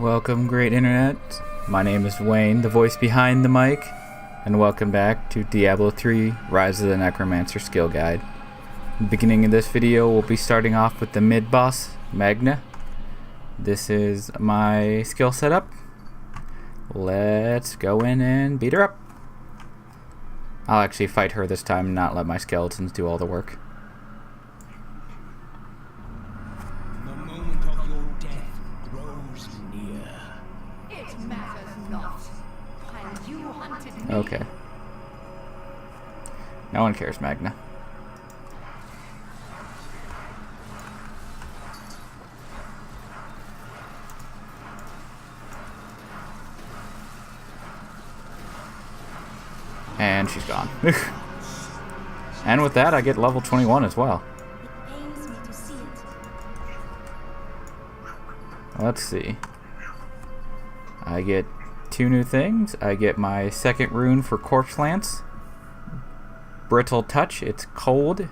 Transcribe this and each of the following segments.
Welcome, great internet. My name is Wayne, the voice behind the mic, and welcome back to Diablo 3 Rise of the Necromancer skill guide. In the beginning of this video, we'll be starting off with the mid-boss, Magna. This is my skill setup. Let's go in and beat her up. I'll actually fight her this time and not let my skeletons do all the work. Okay. No one cares, Magna. And she's gone. And with that, I get level 21 as well. Let's see. I get two new things. I get my second rune for Corpse Lance. Brittle Touch. It's cold.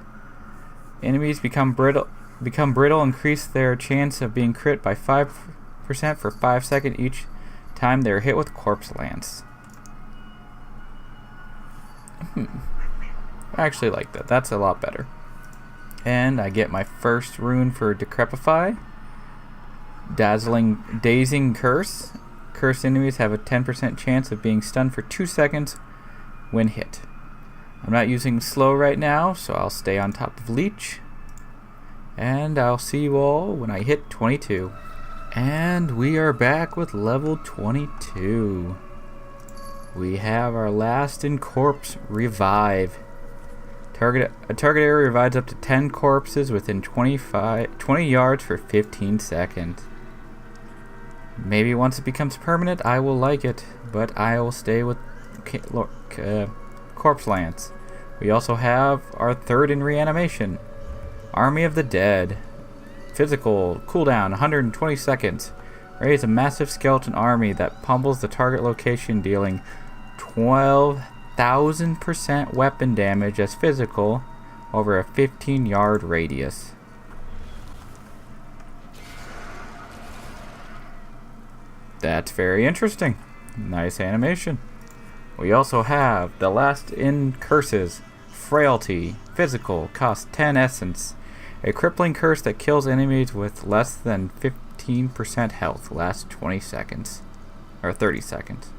Enemies become brittle, increase their chance of being crit by 5% for 5 seconds each time they're hit with Corpse Lance. I actually like that. That's a lot better. And I get my first rune for Decrepify. Dazing Curse. Cursed enemies have a 10% chance of being stunned for 2 seconds when hit. I'm not using slow right now, so I'll stay on top of Leech. And I'll see you all when I hit 22. And we are back with level 22. We have our last in corpse revive. A target area revives up to 10 corpses within 20 yards for 15 seconds. Maybe once it becomes permanent, I will like it, but I will stay with Corpse Lance. We also have our third in reanimation, Army of the Dead. Physical cooldown 120 seconds. Raise a massive skeleton army that pummels the target location, dealing 12,000% weapon damage as physical over a 15-yard radius. That's very interesting. Nice animation. We also have the last in curses. Frailty. Physical. Costs 10 essence. A crippling curse that kills enemies with less than 15% health. Lasts 20 seconds. Or 30 seconds.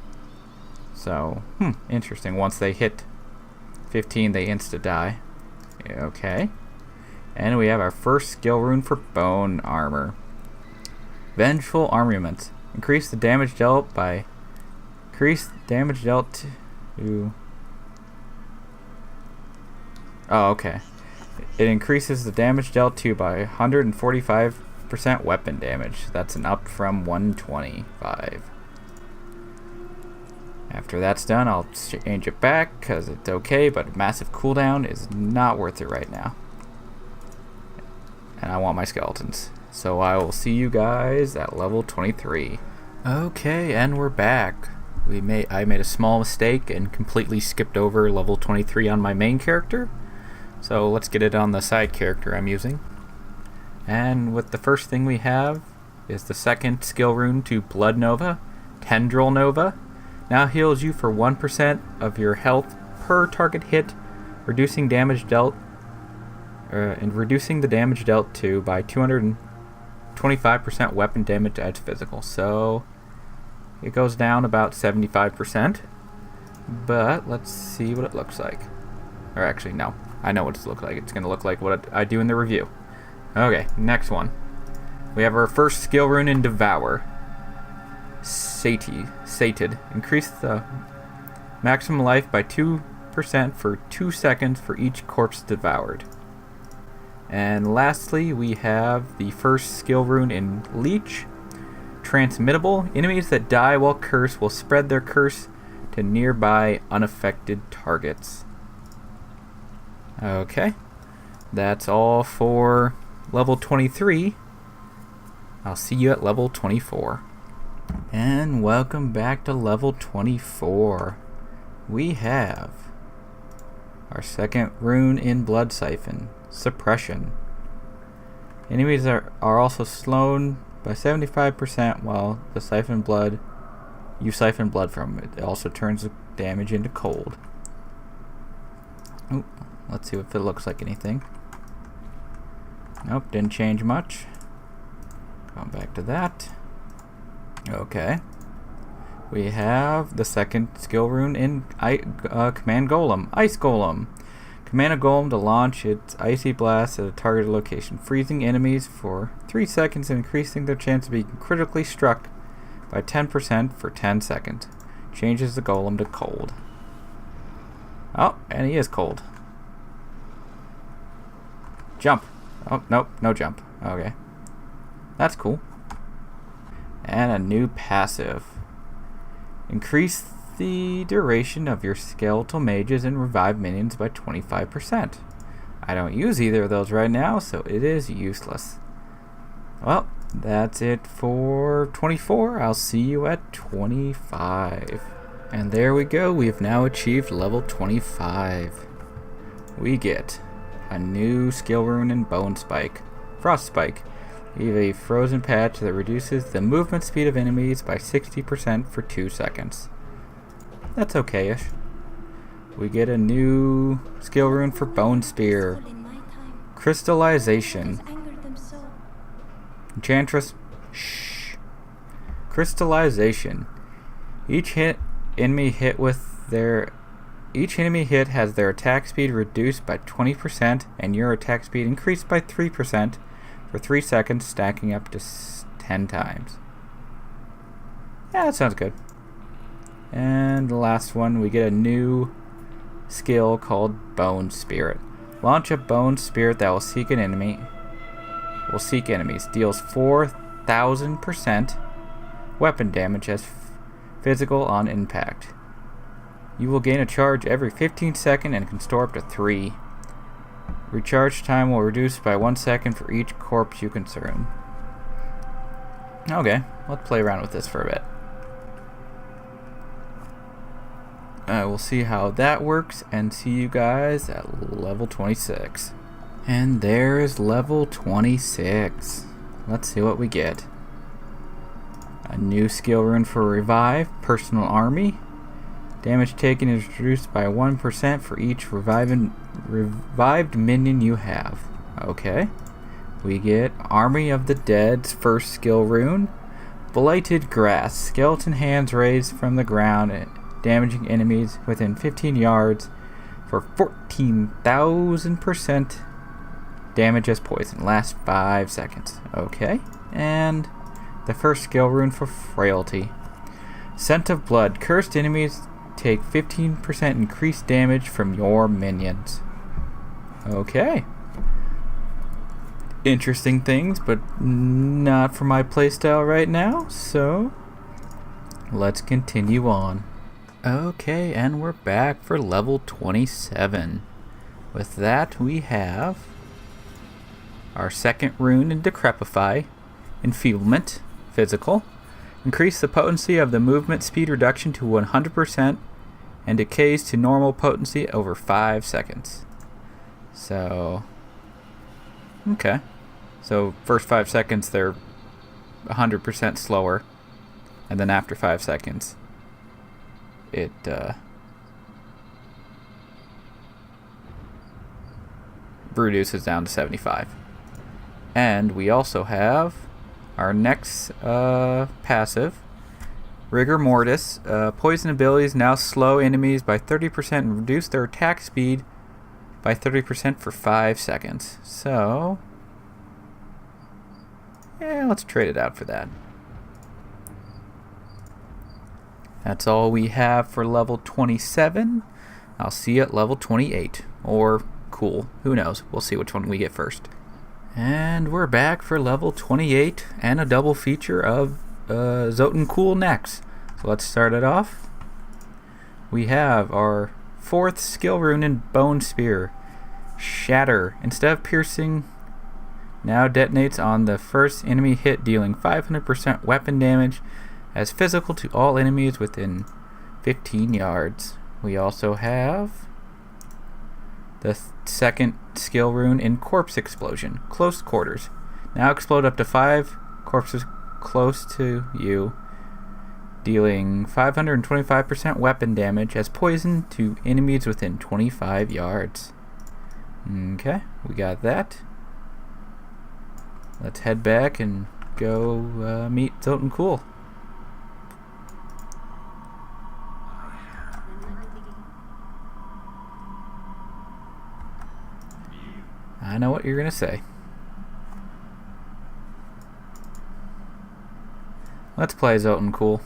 So, interesting. Once they hit 15, they insta-die. Okay. And we have our first skill rune for Bone Armor. Vengeful Armament. Increase the damage dealt to... Oh, okay. It increases the damage dealt to by 145% weapon damage. That's an up from 125. After that's done, I'll change it back because it's okay, but massive cooldown is not worth it right now. And I want my skeletons. So I will see you guys at level 23. Okay, and we're back. I made a small mistake and completely skipped over level 23 on my main character. So let's get it on the side character I'm using. And with the first thing we have is the second skill rune to Blood Nova, Tendril Nova. Now heals you for 1% of your health per target hit, reducing the damage dealt to by 225% weapon damage as physical. So it goes down about 75%. But let's see what it looks like. Or actually, no. I know what it's look like. It's going to look like what I do in the review. Okay, next one. We have our first skill rune in Devour. Sated. Increase the maximum life by 2% for 2 seconds for each corpse devoured. And lastly, we have the first skill rune in Leech. Transmittable. Enemies that die while cursed will spread their curse to nearby unaffected targets. Okay. That's all for level 23. I'll see you at level 24. And welcome back to level 24. We have our second rune in Blood Siphon, Suppression. Enemies are also slowed by 75% while you siphon blood from it. It also turns the damage into cold. Ooh, let's see if it looks like anything. Nope, didn't change much. Going back to that. Okay. We have the second skill rune in Command Golem, Ice Golem. Command a Golem to launch its icy blast at a targeted location, freezing enemies for 3 seconds and increasing their chance of being critically struck by 10% for 10 seconds. Changes the Golem to cold. Oh, and he is cold. Jump. Oh, nope, no jump. Okay. That's cool. And a new passive. Increase the duration of your skeletal mages and revive minions by 25%. I don't use either of those right now, so it is useless. Well, that's it for 24. I'll see you at 25. And there we go. We have now achieved level 25. We get a new skill rune in Bone Spike. Frost Spike. We have a frozen patch that reduces the movement speed of enemies by 60% for 2 seconds. That's okay-ish. We get a new skill rune for Bone Spear. Crystallization. Enchantress. Shh. Crystallization. Each enemy hit has their attack speed reduced by 20% and your attack speed increased by 3% for 3 seconds, stacking up to 10 times. Yeah, that sounds good. And the last one, we get a new skill called Bone Spirit. Launch a Bone Spirit that will seek enemies. Deals 4,000% weapon damage as physical on impact. You will gain a charge every 15 seconds and can store up to 3. Recharge time will reduce by 1 second for each corpse you consume. Okay, let's play around with this for a bit. We'll see how that works and see you guys at level 26. And there is level 26. Let's see what we get. A new skill rune for Revive, Personal Army. Damage taken is reduced by 1% for each revived minion you have. Okay. We get Army of the Dead's first skill rune. Blighted Grass. Skeleton hands raised from the ground, damaging enemies within 15 yards for 14,000% damage as poison. Lasts 5 seconds. Okay. And the first skill rune for Frailty. Scent of Blood. Cursed enemies take 15% increased damage from your minions. Okay. Interesting things, but not for my playstyle right now, so let's continue on. Okay, and we're back for level 27. With that, we have our second rune in Decrepify, Enfeeblement, Physical. Increase the potency of the movement speed reduction to 100% and decays to normal potency over 5 seconds. So, okay. So, first 5 seconds they're 100% slower, and then after 5 seconds it reduces down to 75. And we also have our next passive, Rigor Mortis. Poison abilities now slow enemies by 30% and reduce their attack speed by 30% for 5 seconds. So, yeah, let's trade it out for that. That's all we have for level 27. I'll see you at level 28. Or, cool, who knows. We'll see which one we get first. And we're back for level 28 and a double feature of Zoten Cool Necks. So let's start it off. We have our fourth skill rune in Bone Spear. Shatter. Instead of piercing, now detonates on the first enemy hit, dealing 500% weapon damage as physical to all enemies within 15 yards. We also have the second skill rune in Corpse Explosion. Close Quarters. Now explode up to 5 corpses close to you, dealing 525% weapon damage as poison to enemies within 25 yards. Okay, we got that. Let's head back and go meet Zoltan Cool. I know what you're gonna say. Let's play Zoltan Cool.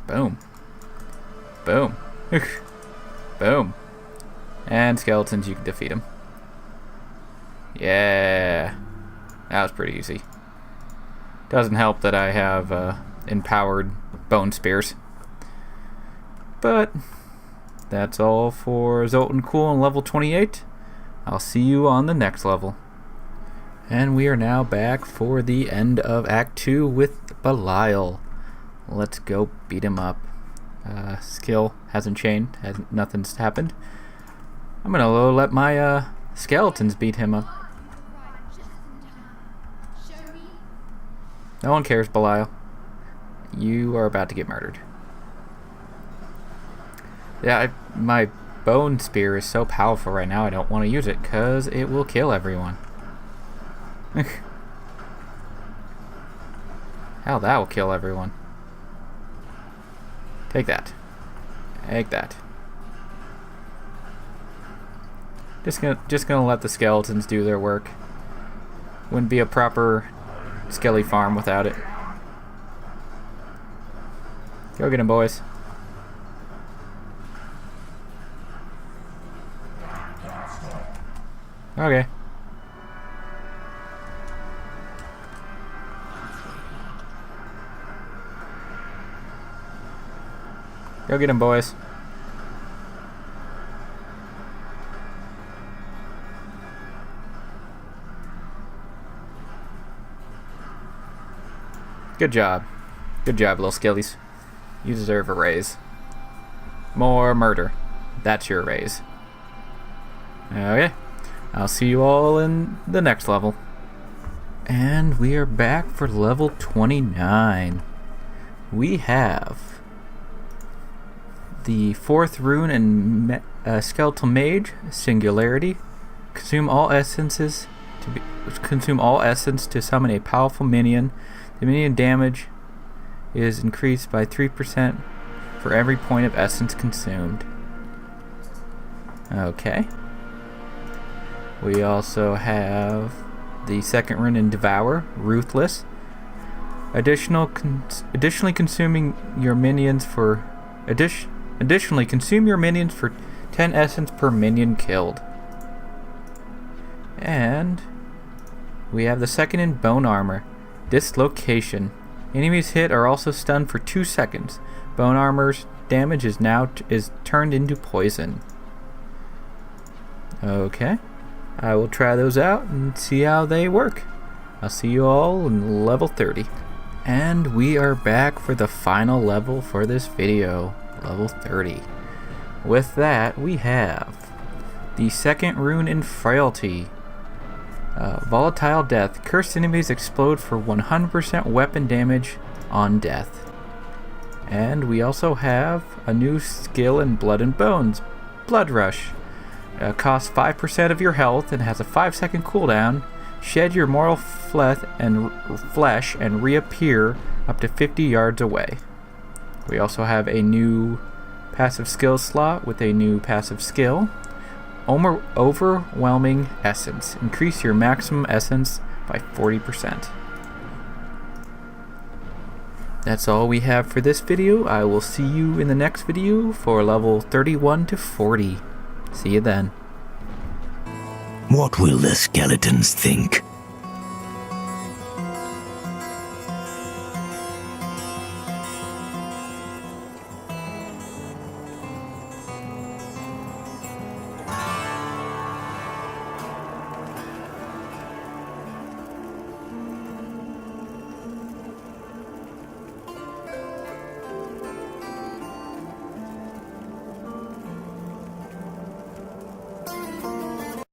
Boom. Boom. Boom. And skeletons, you can defeat them. Yeah. That was pretty easy. Doesn't help that I have empowered bone spears. But that's all for Zoltan Cool on level 28. I'll see you on the next level. And we are now back for the end of Act 2 with Belial. Let's go beat him up. Skill hasn't changed. Nothing's happened. I'm gonna let my skeletons beat him up. No one cares, Belial. You are about to get murdered. Yeah, my bone spear is so powerful right now, I don't want to use it because it will kill everyone. Hell, that will kill everyone. Take that. Take that. Just gonna let the skeletons do their work. Wouldn't be a proper skelly farm without it. Go get him, boys. Okay. Go get him, boys. Good job. Good job, little skillies. You deserve a raise. More murder. That's your raise. Okay. I'll see you all in the next level. And we are back for level 29. We have the 4th rune and skeletal mage, Singularity. Consume all essence to summon a powerful minion. The minion damage is increased by 3% for every point of essence consumed. Okay. We also have the 2nd rune in Devour, Ruthless. Additionally consume your minions for 10 essence per minion killed. And we have the 2nd in Bone Armor, Dislocation. Enemies hit are also stunned for 2 seconds. Bone Armor's damage is now turned into poison. Okay. I will try those out and see how they work. I'll see you all in level 30. And we are back for the final level for this video, level 30. With that, we have the 2nd rune in Frailty. Volatile Death. Cursed enemies explode for 100% weapon damage on death. And we also have a new skill in Blood and Bones, Blood Rush. Costs 5% of your health and has a 5-second cooldown. Shed your mortal flesh and reappear up to 50 yards away. We also have a new passive skill slot with a new passive skill. Overwhelming Essence. Increase your maximum essence by 40%. That's all we have for this video. I will see you in the next video for level 31 to 40. See you then. What will the skeletons think?